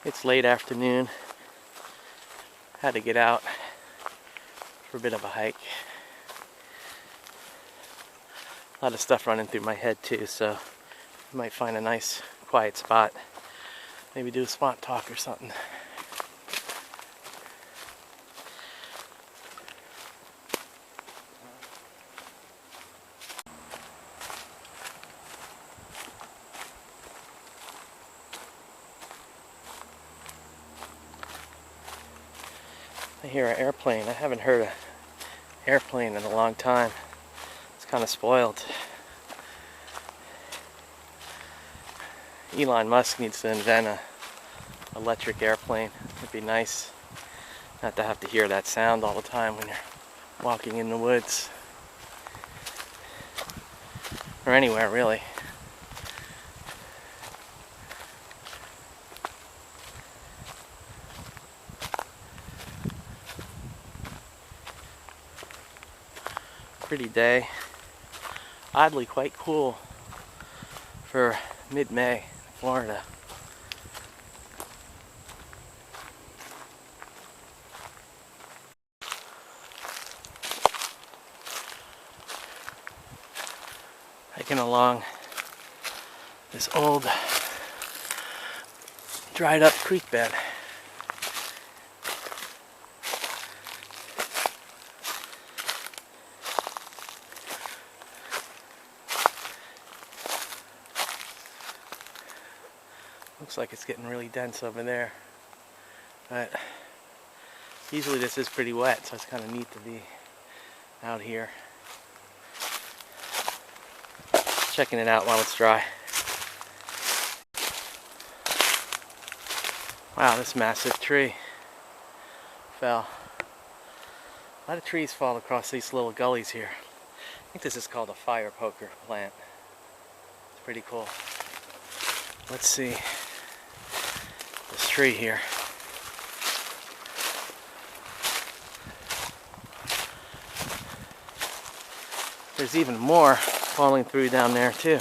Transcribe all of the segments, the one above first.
It's late afternoon. Had to get out for a bit of a hike. A lot of stuff running through my head too, so I might find a nice quiet spot. Maybe do a spot talk or something. I hear an airplane. I haven't heard an airplane in a long time. It's kind of spoiled. Elon Musk needs to invent an electric airplane. It'd be nice not to have to hear that sound all the time when you're walking in the woods. Or anywhere, really. Pretty day. Oddly quite cool for mid-May, Florida. Hiking along this old dried up creek bed. Looks like it's getting really dense over there, but usually this is pretty wet, so it's kind of neat to be out here checking it out while it's dry. Wow, this massive tree fell. A lot of trees fall across these little gullies here. I think this is called a fire poker plant. It's pretty cool. Let's see this tree here. There's even more falling through down there too.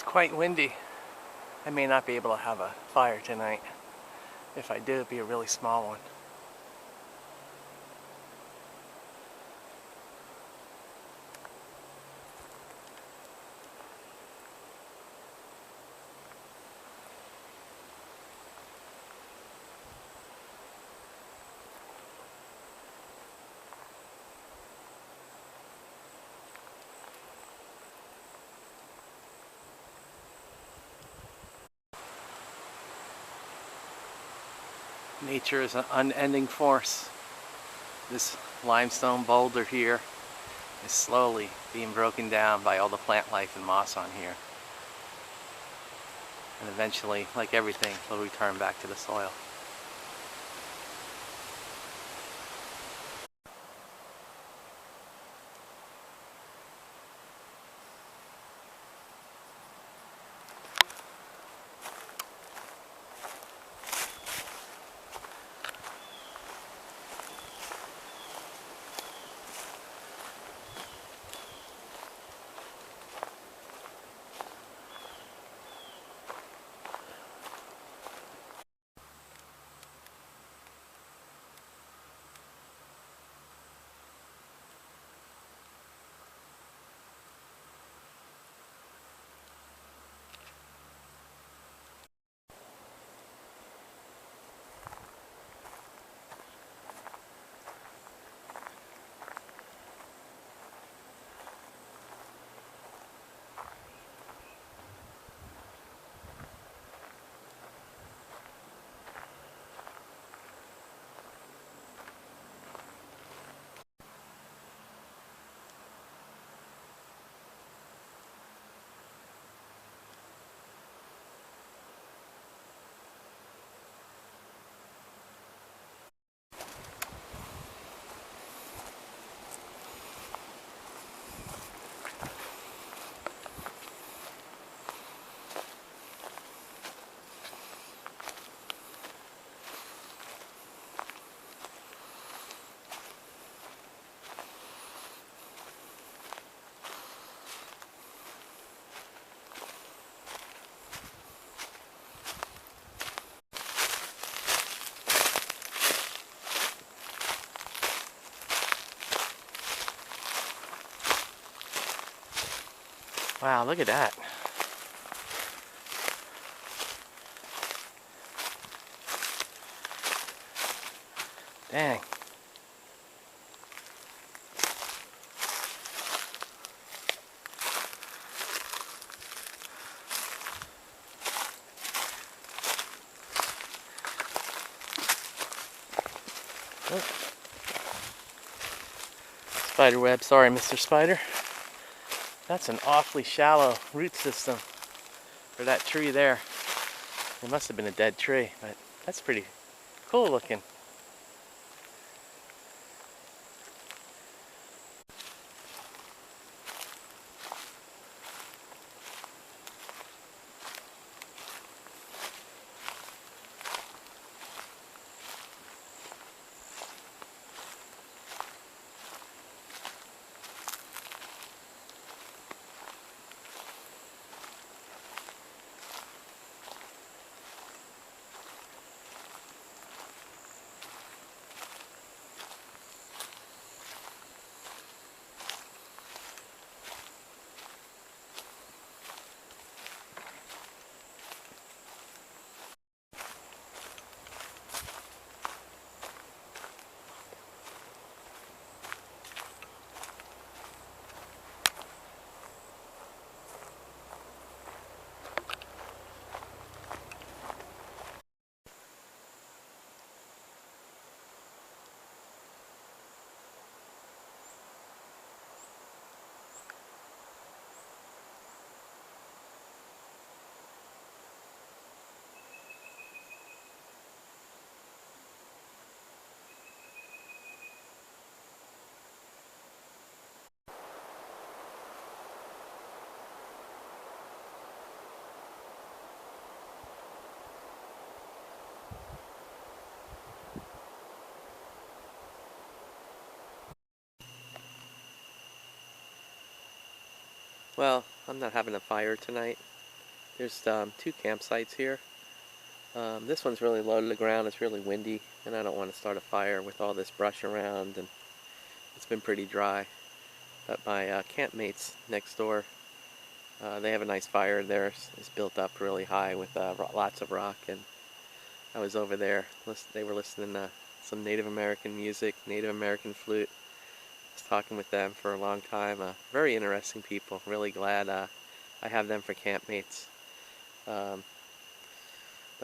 It's quite windy. I may not be able to have a fire tonight. If I do, it'd be a really small one. Nature is an unending force. This limestone boulder here is slowly being broken down by all the plant life and moss on here. And eventually, like everything, will return back to the soil. Wow, look at that. Dang. Oh. Spider web, sorry Mr. Spider. That's an awfully shallow root system for that tree there. It must have been a dead tree, but that's pretty cool looking. Well, I'm not having a fire tonight. There's 2 campsites here. This one's really low to the ground, it's really windy, and I don't want to start a fire with all this brush around, and it's been pretty dry. But my campmates next door, they have a nice fire. Theirs is built up really high with lots of rock, and I was over there. They were listening to some Native American music, Native American flute. I was talking with them for a long time. Very interesting people. Really glad I have them for campmates. The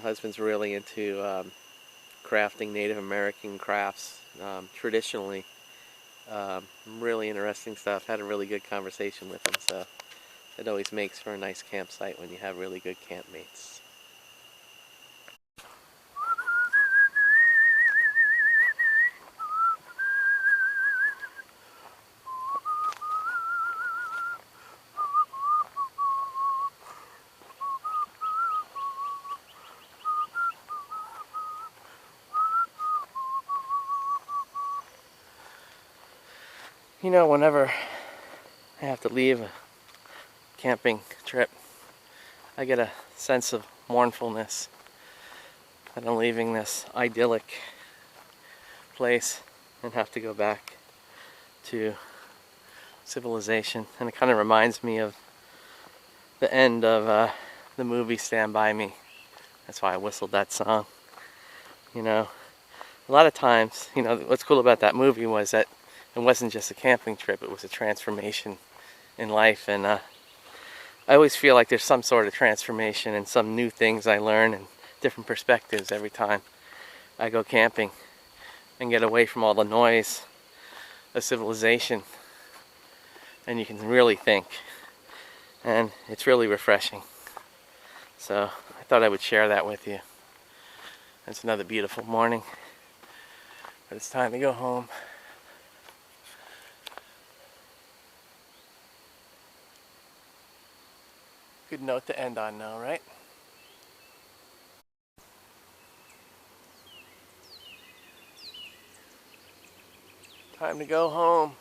husband's really into crafting Native American crafts traditionally. Really interesting stuff. Had a really good conversation with him, so it always makes for a nice campsite when you have really good campmates. You know, whenever I have to leave a camping trip, I get a sense of mournfulness that I'm leaving this idyllic place and have to go back to civilization. And it kind of reminds me of the end of the movie Stand By Me. That's why I whistled that song. You know, a lot of times, you know, what's cool about that movie was that it wasn't just a camping trip, it was a transformation in life. And I always feel like there's some sort of transformation and some new things I learn and different perspectives every time I go camping and get away from all the noise of civilization. And you can really think. And it's really refreshing. So I thought I would share that with you. It's another beautiful morning, but it's time to go home. Good note to end on now, right? Time to go home.